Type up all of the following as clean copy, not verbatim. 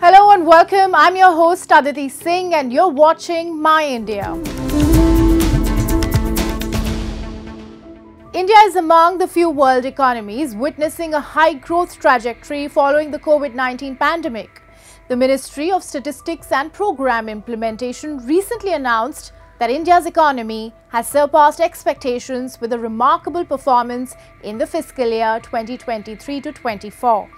Hello and welcome. I'm your host Aditi Singh and you're watching My India. India is among the few world economies witnessing a high growth trajectory following the COVID-19 pandemic. The Ministry of Statistics and Program Implementation recently announced that India's economy has surpassed expectations with a remarkable performance in the fiscal year 2023 to 24.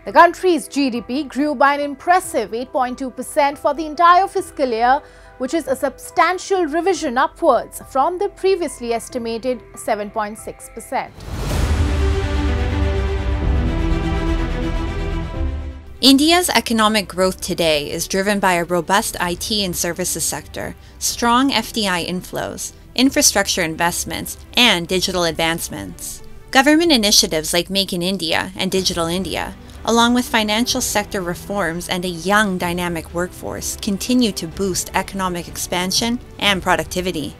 The country's GDP grew by an impressive 8.2% for the entire fiscal year, which is a substantial revision upwards from the previously estimated 7.6%. India's economic growth today is driven by a robust IT and services sector, strong FDI inflows, infrastructure investments, and digital advancements. Government initiatives like Make in India and Digital India, along with financial sector reforms and a young, dynamic workforce, continue to boost economic expansion and productivity.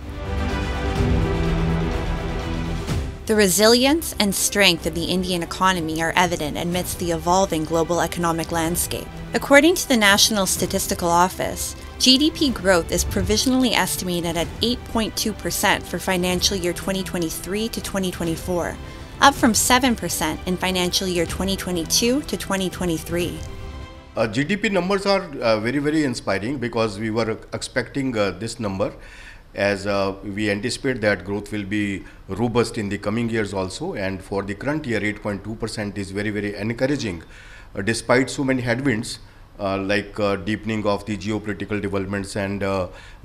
The resilience and strength of the Indian economy are evident amidst the evolving global economic landscape. According to the National Statistical Office, GDP growth is provisionally estimated at 8.2% for financial year 2023 to 2024, up from 7% in financial year 2022 to 2023. GDP numbers are very inspiring because we were expecting this number, as we anticipate that growth will be robust in the coming years also, and for the current year 8.2% is very encouraging despite so many headwinds like deepening of the geopolitical developments and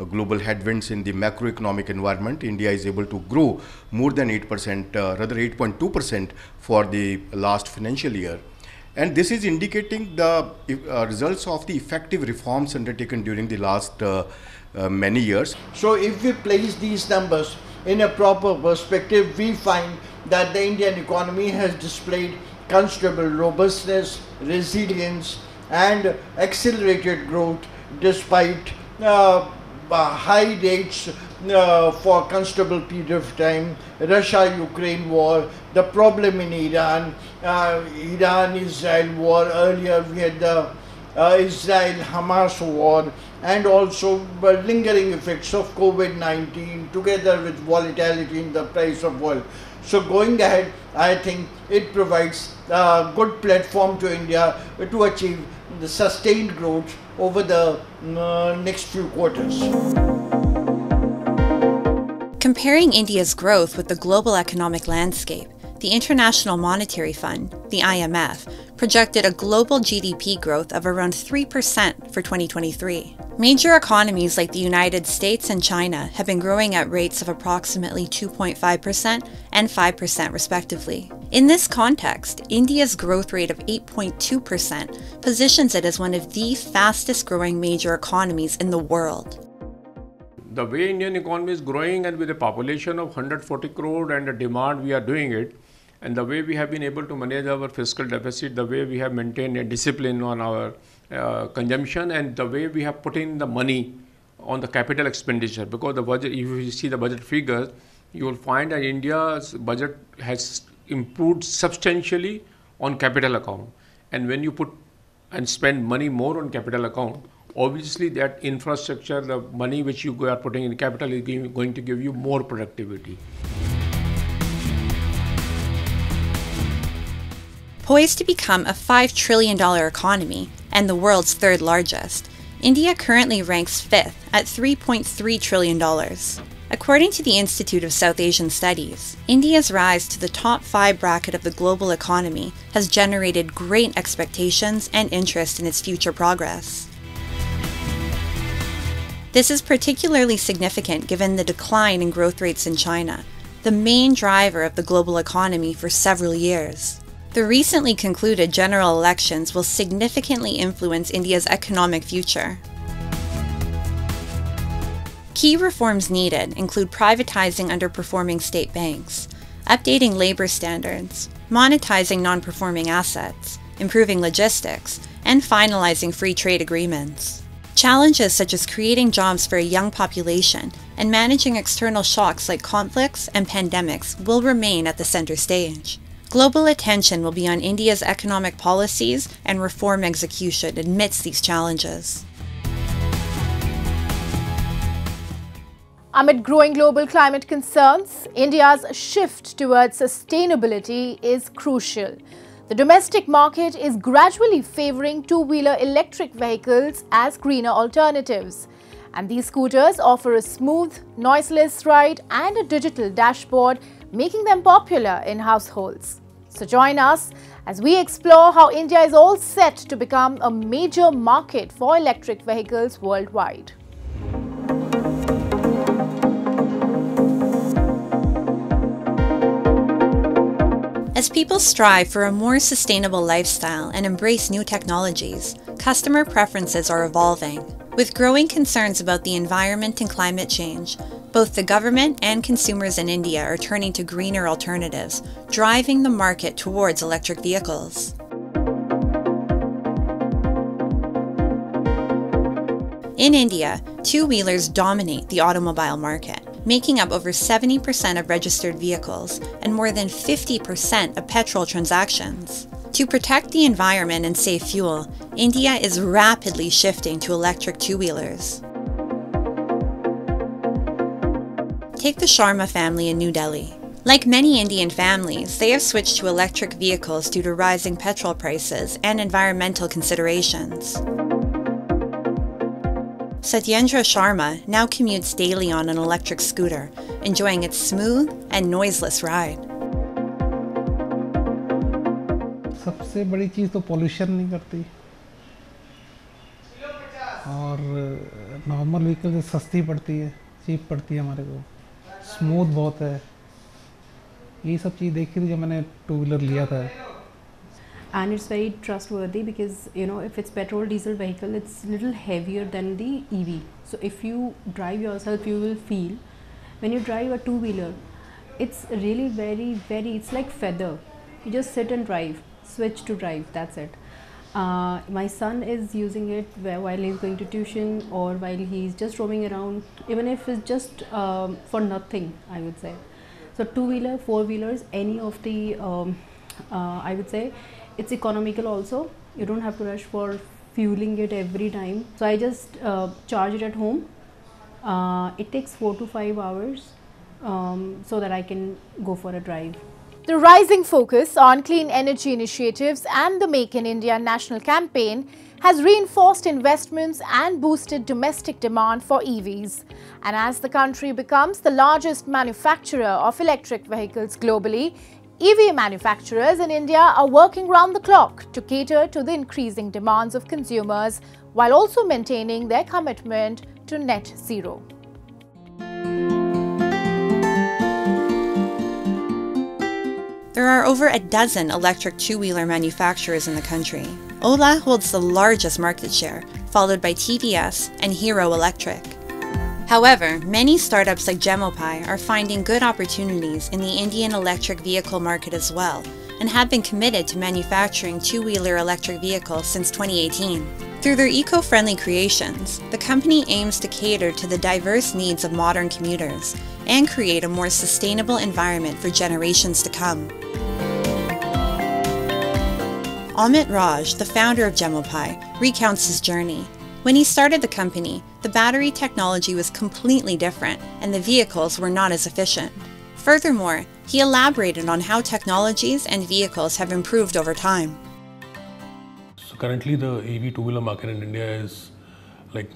global headwinds in the macroeconomic environment. India is able to grow more than 8%, rather 8.2% for the last financial year. And this is indicating the results of the effective reforms undertaken during the last many years. So if we place these numbers in a proper perspective, we find that the Indian economy has displayed considerable robustness, resilience, and accelerated growth despite high rates for considerable period of time, Russia-Ukraine war, the problem in Iran, Iran-Israel war, earlier we had the Israel-Hamas war, and also lingering effects of COVID-19 together with volatility in the price of oil. So going ahead, I think it provides a good platform to India to achieve the sustained growth over the next few quarters. Comparing India's growth with the global economic landscape, the International Monetary Fund, the IMF, projected a global GDP growth of around 3% for 2023. Major economies like the United States and China have been growing at rates of approximately 2.5% and 5% respectively. In this context, India's growth rate of 8.2% positions it as one of the fastest growing major economies in the world. The way Indian economy is growing, and with a population of 140 crore and a demand, we are doing it. And the way we have been able to manage our fiscal deficit, the way we have maintained a discipline on our consumption, and the way we have put in the money on the capital expenditure. Because the budget, if you see the budget figures, you will find that India's budget has improved substantially on capital account. And when you put and spend money more on capital account, obviously that infrastructure, the money which you are putting in capital is going to give you more productivity. Poised to become a $5 trillion economy and the world's third largest, India currently ranks 5th at $3.3 trillion. According to the Institute of South Asian Studies, India's rise to the top 5 bracket of the global economy has generated great expectations and interest in its future progress. This is particularly significant given the decline in growth rates in China, the main driver of the global economy for several years. The recently concluded general elections will significantly influence India's economic future. Key reforms needed include privatizing underperforming state banks, updating labor standards, monetizing non-performing assets, improving logistics, and finalizing free trade agreements. Challenges such as creating jobs for a young population and managing external shocks like conflicts and pandemics will remain at the center stage. Global attention will be on India's economic policies and reform execution amidst these challenges. Amid growing global climate concerns, India's shift towards sustainability is crucial. The domestic market is gradually favoring two-wheeler electric vehicles as greener alternatives. And these scooters offer a smooth, noiseless ride and a digital dashboard, making them popular in households. So join us as we explore how India is all set to become a major market for electric vehicles worldwide. As people strive for a more sustainable lifestyle and embrace new technologies, customer preferences are evolving. With growing concerns about the environment and climate change, both the government and consumers in India are turning to greener alternatives, driving the market towards electric vehicles. In India, two-wheelers dominate the automobile market, making up over 70% of registered vehicles and more than 50% of petrol transactions. To protect the environment and save fuel, India is rapidly shifting to electric two-wheelers. Take the Sharma family in New Delhi. Like many Indian families, they have switched to electric vehicles due to rising petrol prices and environmental considerations. Satyendra Sharma now commutes daily on an electric scooter, enjoying its smooth and noiseless ride. सबसे बड़ी चीज़ तो pollution नहीं करती और normal vehicle सस्ती पड़ती है, cheap पड़ती है हमारे को, स्मूथ बहुत है। ये सब चीज़ देखी थी जब मैंने टू व्हीलर लिया था। And it's very trustworthy because, you know, if it's petrol diesel vehicle, it's little heavier than the EV. So if you drive yourself, you will feel. When you drive a two-wheeler, it's really very, it's like feather. You just sit and drive, switch to drive, that's it. My son is using it while he's going to tuition or while he's just roaming around, even if it's just for nothing, I would say. So two-wheeler, four-wheelers, any of the, I would say, it's economical also. You don't have to rush for fueling it every time. So I just charge it at home. It takes 4 to 5 hours so that I can go for a drive. The rising focus on clean energy initiatives and the Make in India national campaign has reinforced investments and boosted domestic demand for EVs. And as the country becomes the largest manufacturer of electric vehicles globally, EV manufacturers in India are working round the clock to cater to the increasing demands of consumers while also maintaining their commitment to net zero. There are over a dozen electric two-wheeler manufacturers in the country. Ola holds the largest market share, followed by TVS and Hero Electric. However, many startups like Gemopai are finding good opportunities in the Indian electric vehicle market as well, and have been committed to manufacturing two-wheeler electric vehicles since 2018. Through their eco-friendly creations, the company aims to cater to the diverse needs of modern commuters and create a more sustainable environment for generations to come. Amit Raj, the founder of Gemopai, recounts his journey. When he started the company, the battery technology was completely different and the vehicles were not as efficient. Furthermore, he elaborated on how technologies and vehicles have improved over time. So currently the EV two-wheeler market in India is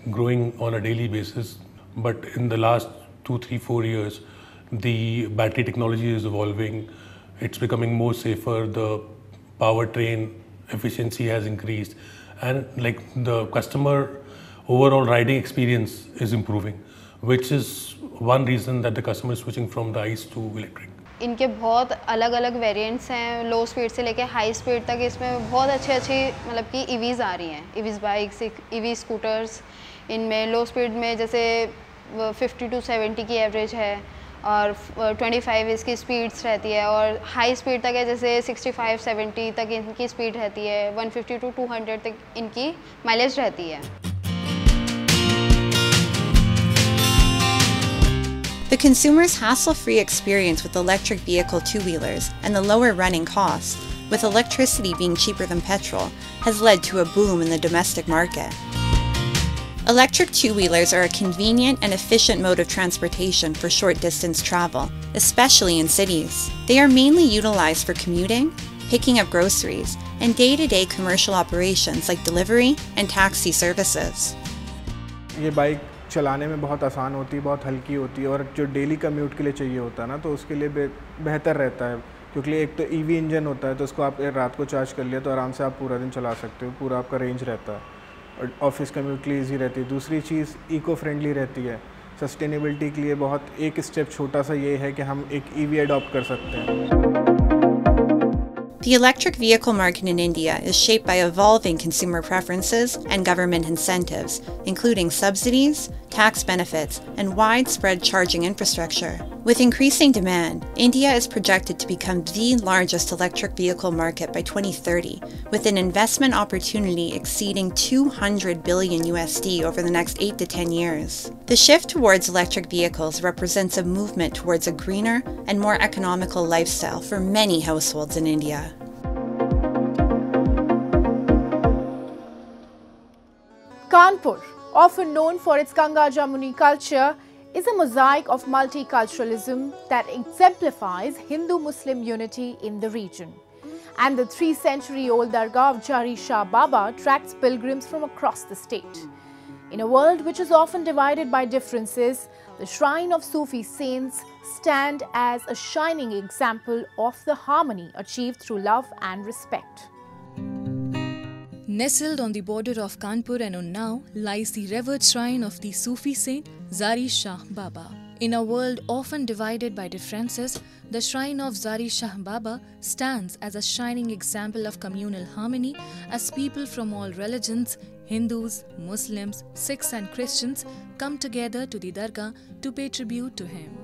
growing on a daily basis, but in the last 2, 3, 4 years, the battery technology is evolving. It's becoming more safer. The powertrain efficiency has increased, and the customer overall riding experience is improving, which is one reason that the customer is switching from the ICE to electric. इनके बहुत अलग अलग variants हैं, लो speed से लेके high speed तक इसमें बहुत अच्छी मतलब कि EVs आ रही हैं, EVs बाइक्स, EV स्कूटर्स। इनमें लो स्पीड में जैसे 50 to 70 की एवरेज है और 25 इसकी स्पीड्स रहती है, और हाई स्पीड तक है जैसे 65-70 तक इनकी स्पीड रहती है, 150 to 200 तक इनकी माइलेज रहती है। The consumer's hassle-free experience with electric vehicle two-wheelers and the lower running costs, with electricity being cheaper than petrol, has led to a boom in the domestic market. Electric two-wheelers are a convenient and efficient mode of transportation for short-distance travel, especially in cities. They are mainly utilized for commuting, picking up groceries, and day-to-day commercial operations like delivery and taxi services. ये bike चलाने में बहुत आसान होती है, बहुत हल्की होती है और जो डेली कम्यूट के लिए चाहिए होता है ना, तो उसके लिए बेहतर रहता है, क्योंकि एक तो ईवी इंजन होता है, तो उसको आप रात को चार्ज कर लिया तो आराम से आप पूरा दिन चला सकते हो, पूरा आपका रेंज रहता है और ऑफिस कम्यूट के लिए ईजी रहती है। दूसरी चीज़ इको फ्रेंडली रहती है, सस्टेनेबिलिटी के लिए बहुत एक स्टेप छोटा सा ये है कि हम एक ईवी अडॉप्ट कर सकते हैं। The electric vehicle market in India is shaped by evolving consumer preferences and government incentives, including subsidies, tax benefits, and widespread charging infrastructure. With increasing demand, India is projected to become the largest electric vehicle market by 2030, with an investment opportunity exceeding $200 billion USD over the next 8 to 10 years. The shift towards electric vehicles represents a movement towards a greener and more economical lifestyle for many households in India. Kanpur, often known for its Ganga Jamuni culture, is a mosaic of multiculturalism that exemplifies Hindu-Muslim unity in the region. And the 3-century-old Dargah of Jari Shah Baba attracts pilgrims from across the state. In a world which is often divided by differences, the shrine of Sufi saints stand as a shining example of the harmony achieved through love and respect. Nestled on the border of Kanpur and Unnao lies the revered shrine of the Sufi saint Jari Shah Baba. In a world often divided by differences, the shrine of Jari Shah Baba stands as a shining example of communal harmony as people from all religions, Hindus, Muslims, Sikhs and Christians come together to the Dargah to pay tribute to him.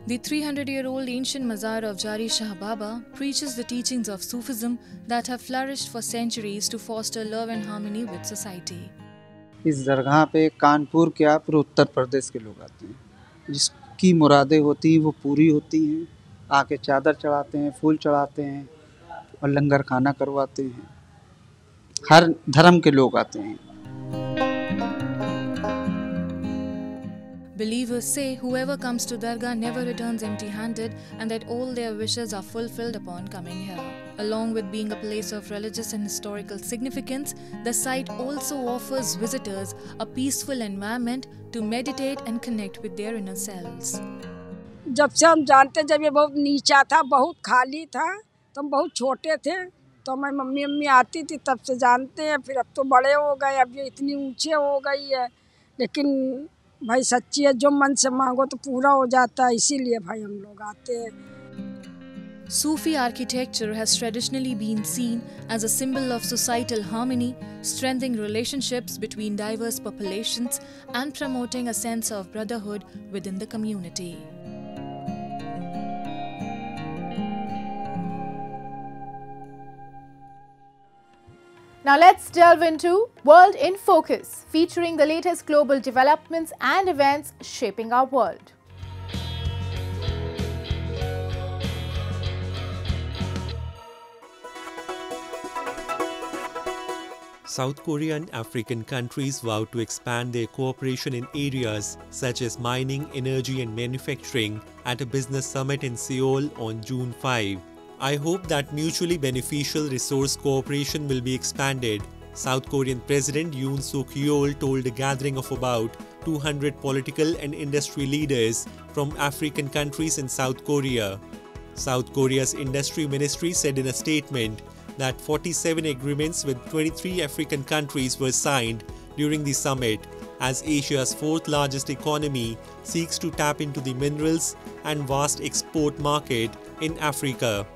The 300-year-old ancient mazar of Jari Shah Baba preaches the teachings of Sufism that have flourished for centuries to foster love and harmony with society. इस दरगाह पे कानपुर क्या पूरे उत्तर प्रदेश के लोग आते हैं, जिसकी मुरादें होती हैं वो पूरी होती हैं, आके चादर चढ़ाते हैं, फूल चढ़ाते हैं और लंगर खाना करवाते हैं। हर धर्म के लोग आते हैं। Believers say whoever comes to Dargah never returns empty-handed and that all their wishes are fulfilled upon coming here. Along with being a place of religious and historical significance, the site also offers visitors a peaceful environment to meditate and connect with their inner selves. जब से हम जानते, जब ये बहुत नीचा था, बहुत खाली था, तो हम बहुत छोटे थे, तो हमारी मम्मी आती थी, तब से जानते हैं। फिर अब तो बड़े हो गए, अब ये इतनी ऊंचे हो गई है, लेकिन भाई सच्ची है, जो मन से मांगो तो पूरा हो जाता है, इसीलिए भाई हम लोग आते हैं। Sufi architecture has traditionally been seen as a symbol of societal harmony, strengthening relationships between diverse populations and promoting a sense of brotherhood within the community. Now let's delve into World in Focus, featuring the latest global developments and events shaping our world. South Korea and African countries vowed to expand their cooperation in areas such as mining, energy and manufacturing at a business summit in Seoul on June 5. I hope that mutually beneficial resource cooperation will be expanded, South Korean President Yoon Suk Yeol told a gathering of about 200 political and industry leaders from African countries in South Korea. South Korea's industry ministry said in a statement that 47 agreements with 23 African countries were signed during the summit, as Asia's fourth largest economy seeks to tap into the minerals and vast export market in Africa.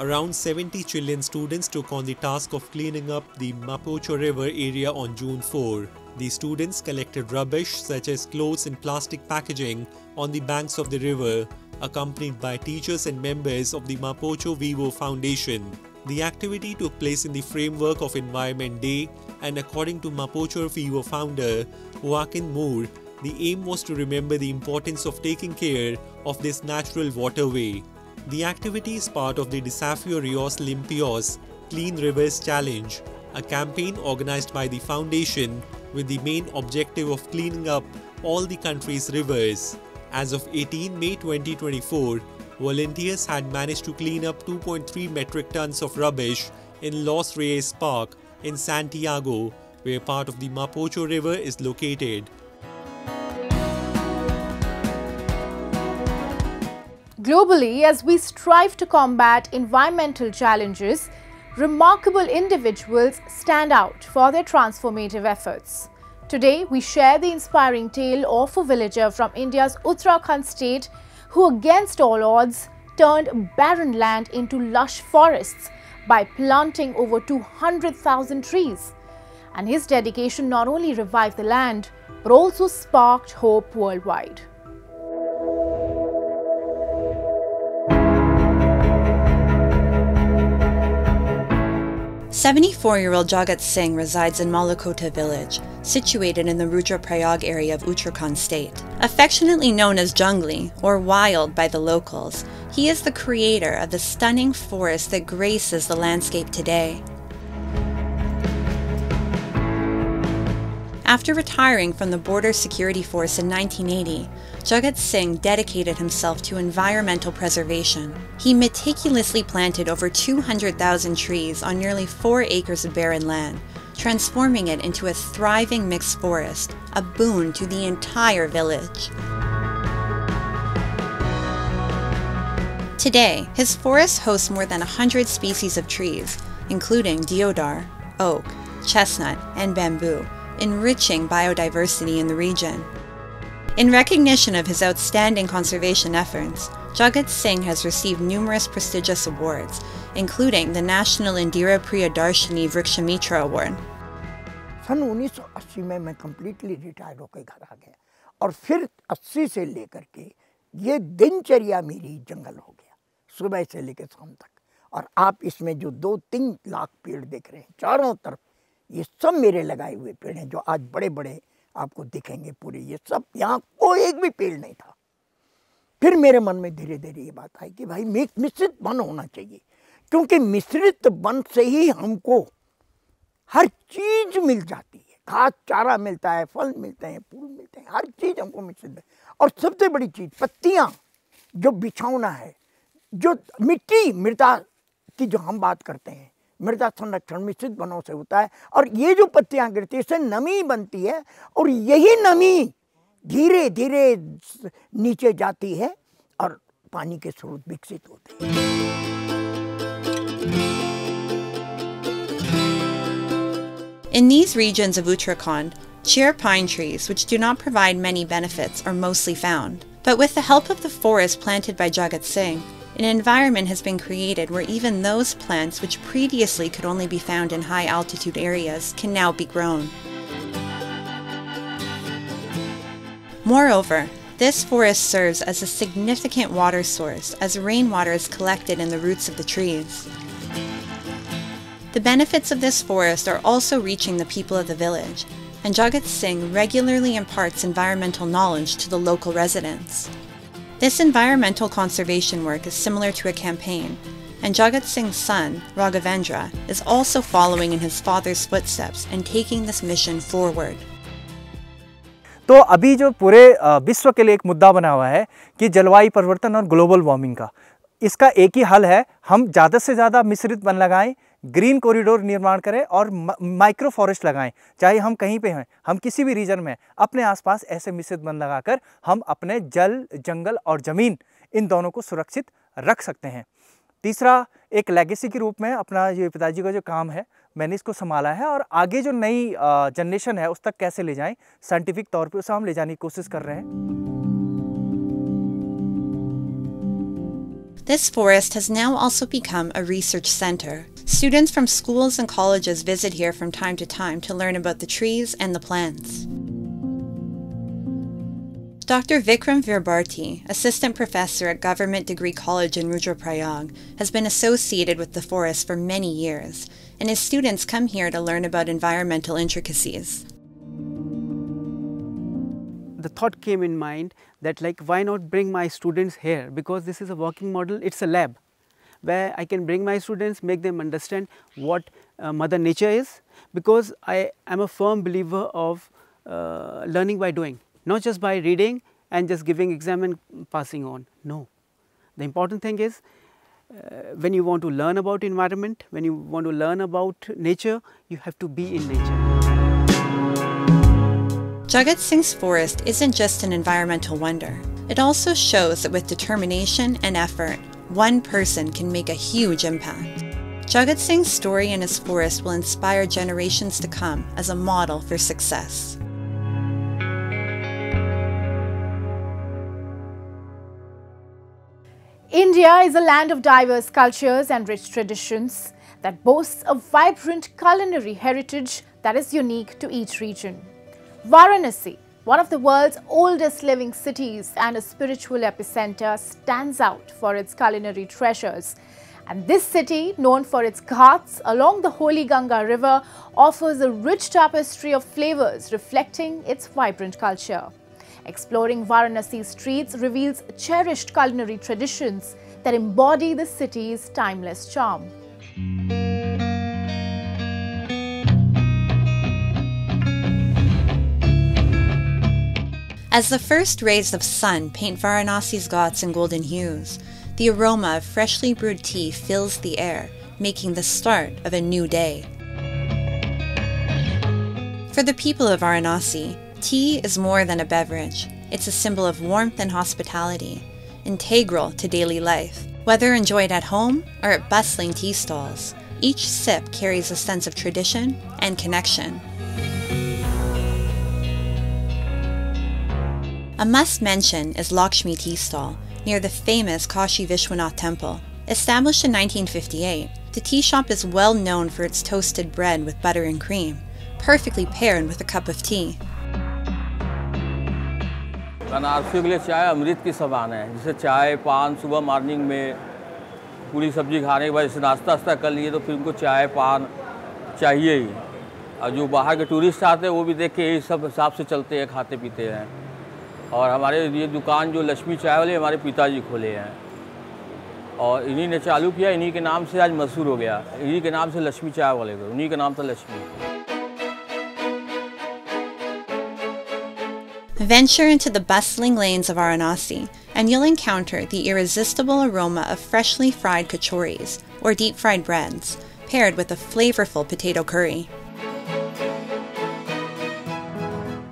Around 70 Chilean students took on the task of cleaning up the Mapocho River area on June 4. The students collected rubbish such as clothes and plastic packaging on the banks of the river, accompanied by teachers and members of the Mapocho Vivo Foundation. The activity took place in the framework of Environment Day, and according to Mapocho Vivo founder Joaquin Moore, the aim was to remember the importance of taking care of this natural waterway. The activity is part of the Desafío Ríos Limpios Clean Rivers Challenge, a campaign organized by the foundation with the main objective of cleaning up all the country's rivers. As of 18 May 2024, volunteers had managed to clean up 2.3 metric tons of rubbish in Los Reyes Park in Santiago, where part of the Mapocho River is located. Globally, as we strive to combat environmental challenges, remarkable individuals stand out for their transformative efforts. Today, we share the inspiring tale of a villager from India's Uttarakhand state who, against all odds, turned barren land into lush forests by planting over 200,000 trees. And his dedication not only revived the land, but also sparked hope worldwide. 74-year-old Jagat Singh resides in Malakota village, situated in the Rudraprayag area of Uttarakhand state. Affectionately known as Jungli, or Wild by the locals, he is the creator of the stunning forest that graces the landscape today. After retiring from the Border Security Force in 1980, Jagat Singh dedicated himself to environmental preservation. He meticulously planted over 200,000 trees on nearly 4 acres of barren land, transforming it into a thriving mixed forest, a boon to the entire village. Today, his forest hosts more than 100 species of trees, including deodar, oak, chestnut, and bamboo, enriching biodiversity in the region. In recognition of his outstanding conservation efforts, Jagat Singh has received numerous prestigious awards, including the National Indira Priyadarshini Vrikshamitra Award. सन 1980 में मैं completely retire होकर घर आ गया और फिर 80 से लेकर के ये दिनचर्या मेरी जंगल हो गया, सुबह से लेकर शाम तक। और आप इसमें जो 2-3 लाख पेड़ देख रहे हैं चारों तरफ, ये सब मेरे लगाए हुए पेड़ हैं जो आज बड़े बड़े आपको दिखेंगे पूरे। ये सब यहाँ कोई एक भी पेड़ नहीं था। फिर मेरे मन में धीरे धीरे ये बात आई कि भाई मिश्रित वन होना चाहिए, क्योंकि मिश्रित वन से ही हमको हर चीज मिल जाती है। घास चारा मिलता है, फल मिलते हैं, फूल मिलते हैं, हर चीज हमको मिश्रित है। और सबसे बड़ी चीज पत्तियाँ जो बिछौना है, जो मिट्टी मृदा की जो हम बात करते हैं, मृदा संरक्षण मिश्रित वनों से होता है। और ये जो पत्तियां गिरती है इससे नमी बनती है और यही नमी धीरे धीरे नीचे जाती है और पानी के स्रोत विकसित होते हैं। In these regions of Uttarakhand, cheer pine trees, which do not provide many benefits, are mostly found. But with the help of the forest planted by Jagat Singh, an environment has been created where even those plants which previously could only be found in high altitude areas can now be grown. Moreover, this forest serves as a significant water source as rainwater is collected in the roots of the trees. The benefits of this forest are also reaching the people of the village, and Jagat Singh regularly imparts environmental knowledge to the local residents. This environmental conservation work is similar to a campaign, and Jagat Singh's son, Raghavendra, is also following in his father's footsteps and taking this mission forward. तो अभी जो पूरे विश्व के लिए एक मुद्दा बना हुआ है कि जलवायु परिवर्तन और ग्लोबल वार्मिंग का, इसका एक ही हल है, हम ज़्यादा से ज़्यादा मिश्रित वन लगाएं, ग्रीन कॉरिडोर निर्माण करें और माइक्रो फॉरेस्ट लगाएं। चाहे हम कहीं पे हैं, हम किसी भी रीजन में, अपने आसपास ऐसे मिश्रित वन लगाकर हम अपने जल, जंगल और ज़मीन इन दोनों को सुरक्षित रख सकते हैं। तीसरा, एक लेगेसी के रूप में अपना ये पिताजी का जो काम है, मैंने इसको संभाला है और आगे जो नई जनरेशन है उस तक कैसे ले जाएं, साइंटिफिक तौर पे उसे हम ले जाने की कोशिश कर रहे हैं। This forest has now also become a research center. Students from schools and colleges visit here from time to time to learn about the trees and the plants. Dr. Vikram Virbharti, assistant professor at Government Degree College in Rudraprayag, has been associated with the forest for many years, and his students come here to learn about environmental intricacies. The thought came in mind that why not bring my students here, because this is a working model, it's a lab where I can bring my students, make them understand what Mother Nature is, because I am a firm believer of learning by doing, not just by reading and just giving exam and passing on. No, the important thing is when you want to learn about environment, when you want to learn about nature, you have to be in nature. Jagat Singh's forest isn't just an environmental wonder. It also shows that with determination and effort, one person can make a huge impact. Jagat Singh's story in his forest will inspire generations to come as a model for success. India is a land of diverse cultures and rich traditions that boasts a vibrant culinary heritage that is unique to each region. Varanasi, one of the world's oldest living cities and a spiritual epicenter, stands out for its culinary treasures. And this city, known for its ghats along the holy Ganga river, offers a rich tapestry of flavors reflecting its vibrant culture. Exploring Varanasi streets reveals cherished culinary traditions that embody the city's timeless charm. As the first rays of sun paint Varanasi's ghats in golden hues, the aroma of freshly brewed tea fills the air, making the start of a new day. For the people of Varanasi, tea is more than a beverage. It's a symbol of warmth and hospitality, integral to daily life. Whether enjoyed at home or at bustling tea stalls, each sip carries a sense of tradition and connection. A must-mention is Lakshmi Tea Stall, near the famous Kashi Vishwanath Temple. Established in 1958, the tea shop is well known for its toasted bread with butter and cream, perfectly paired with a cup of tea. बनारसियों के लिए चाय अमृत की समान है, जैसे चाय पान सुबह मॉर्निंग में पूरी सब्जी खाने के बाद जैसे नाश्ता वास्ता कर लिए तो फिर उनको चाय पान चाहिए ही, और जो बाहर के टूरिस्ट आते हैं वो भी देख के यही सब हिसाब से चलते हैं, खाते पीते हैं। और हमारे ये दुकान जो लक्ष्मी चाय वाले हमारे पिताजी खोले हैं और इन्हीं ने चालू किया, इन्हीं के नाम से आज मशहूर हो गया, इन्हीं के नाम से लक्ष्मी चाय वाले को, उन्हीं का नाम था Lakshmi. Venture into the bustling lanes of Varanasi, and you'll encounter the irresistible aroma of freshly fried kachoris, or deep-fried breads, paired with a flavorful potato curry.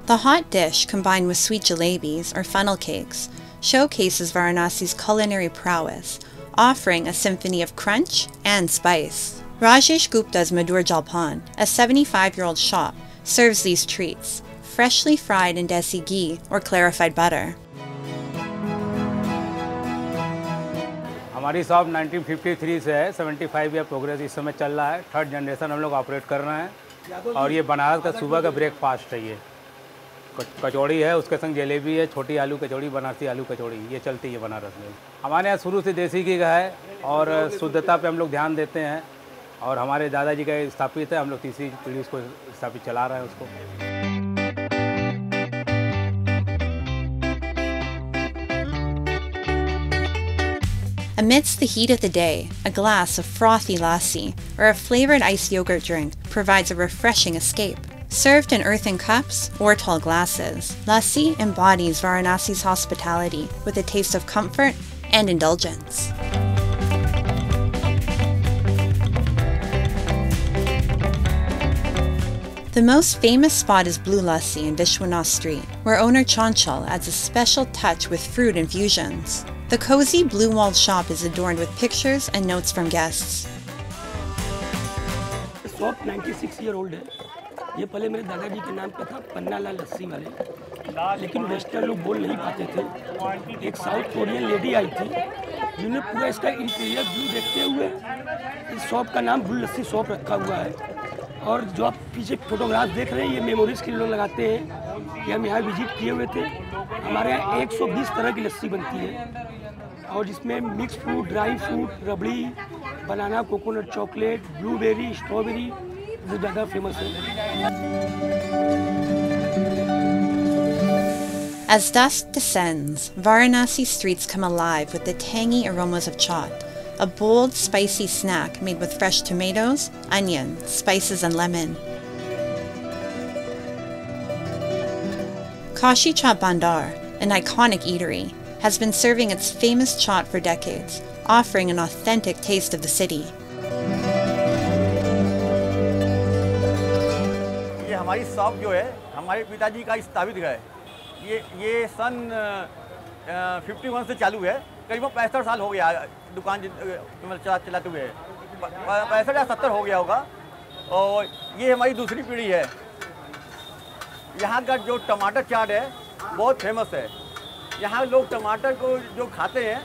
The hot dish, combined with sweet jalebis, or funnel cakes, showcases Varanasi's culinary prowess, offering a symphony of crunch and spice. Rajesh Gupta's Madhur Jalpan, a 75-year-old shop, serves these treats, freshly fried in desi ghee or clarified butter. हमारी shop 1953 से है, 75 year progress इस समय चल रहा है, third generation हम लोग ऑपरेट कर रहे हैं और ये बनारस का सुबह का ब्रेकफास्ट है। ये कचौड़ी है, उसके संग जलेबी है, छोटी आलू कचौड़ी, बनारसी आलू कचौड़ी, ये चलती है बनारस में। हमारे यहाँ शुरू से देसी घी का है और शुद्धता पे हम लोग ध्यान देते हैं और हमारे दादाजी का स्थापित है, हम लोग तीसरी पीढ़ी उसको स्थापित चला रहे हैं उसको। Amidst the heat of the day, a glass of frothy lassi or a flavored iced yogurt drink provides a refreshing escape. Served in earthen cups or tall glasses, lassi embodies Varanasi's hospitality with a taste of comfort and indulgence. The most famous spot is Blue Lassi in Vishwanath Street, where owner Chanchal adds a special touch with fruit infusions. The cozy blue-walled shop is adorned with pictures and notes from guests. The shop 96 year old है। ये पहले मेरे दादाजी के नाम पे था, पन्ना लाल लस्सी वाले, लेकिन वेस्टर्न लोग बोल नहीं पाते थे। एक साउथ कोरियन लेडी आई थी, जिन्होंने पूरा इसका इंटीरियर व्यू देखते हुए इस शॉप का नाम ब्लू लस्सी शॉप रखा हुआ है। और जो आप पीछे फोटोग्राफ देख रहे हैं, ये मेमोरीज के लिए लोग लगाते हैं कि हम यहाँ विजिट किए हुए थे, हमारे यहाँ 120 तरह की लस्सी बनती है और जिसमें मिक्स फ्रूट, ड्राई फ्रूट, रबड़ी, बनाना, कोकोनट चॉकलेट, ब्लूबेरी, स्ट्रॉबेरी जो ज़्यादा फेमस है। As dusk descends, Varanasi streets come alive with the tangy aromas of chaat, a bold, spicy snack made with fresh tomatoes, onion, spices, and lemon. Kashi Chaat Bhandar, an iconic eatery, has been serving its famous chaat for decades, offering an authentic taste of the city. ये हमारी shop जो है हमारे पिताजी का स्थापित है। ये सन 51 से चालू है, करीबन 65 साल हो गया दुकान चलाते हुए, 65 या 70 हो गया होगा। और ये हमारी दूसरी पीढ़ी है। यहाँ का जो टमाटर चाट है बहुत फेमस है। यहाँ लोग टमाटर को जो खाते हैं,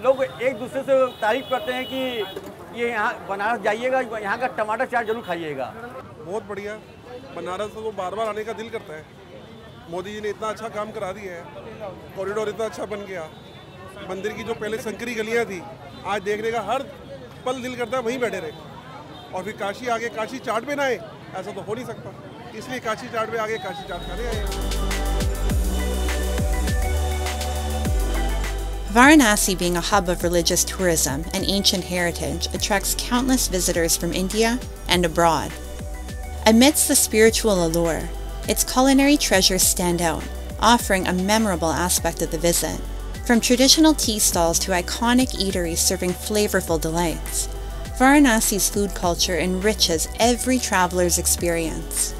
लोग एक दूसरे से तारीफ करते हैं कि ये यहाँ बनारस जाइएगा, यहाँ का टमाटर चाट जरूर खाइएगा। बहुत बढ़िया, बनारस को बार बार आने का दिल करता है। मोदी जी ने इतना अच्छा काम करा दिया है, कॉरिडोर इतना अच्छा बन गया, मंदिर की जो पहले संकरी गलियाँ थी आज देखने का हर पल दिल करता है वहीं बैठे रहे। और फिर काशी आगे काशी चाट पे ना आए, ऐसा तो हो नहीं सकता, इसलिए काशी चाट पे आगे काशी चाट खाने आए। Varanasi, being a hub of religious tourism and ancient heritage, attracts countless visitors from India and abroad. Amidst the spiritual allure, its culinary treasures stand out, offering a memorable aspect of the visit. From traditional tea stalls to iconic eateries serving flavorful delights, Varanasi's food culture enriches every traveler's experience.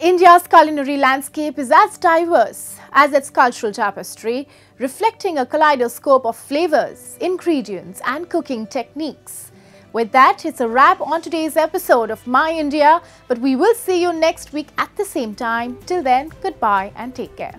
India's culinary landscape is as diverse as its cultural tapestry, reflecting a kaleidoscope of flavors, ingredients, and cooking techniques. With that, it's a wrap on today's episode of My India, but we will see you next week at the same time. Till then, goodbye and take care.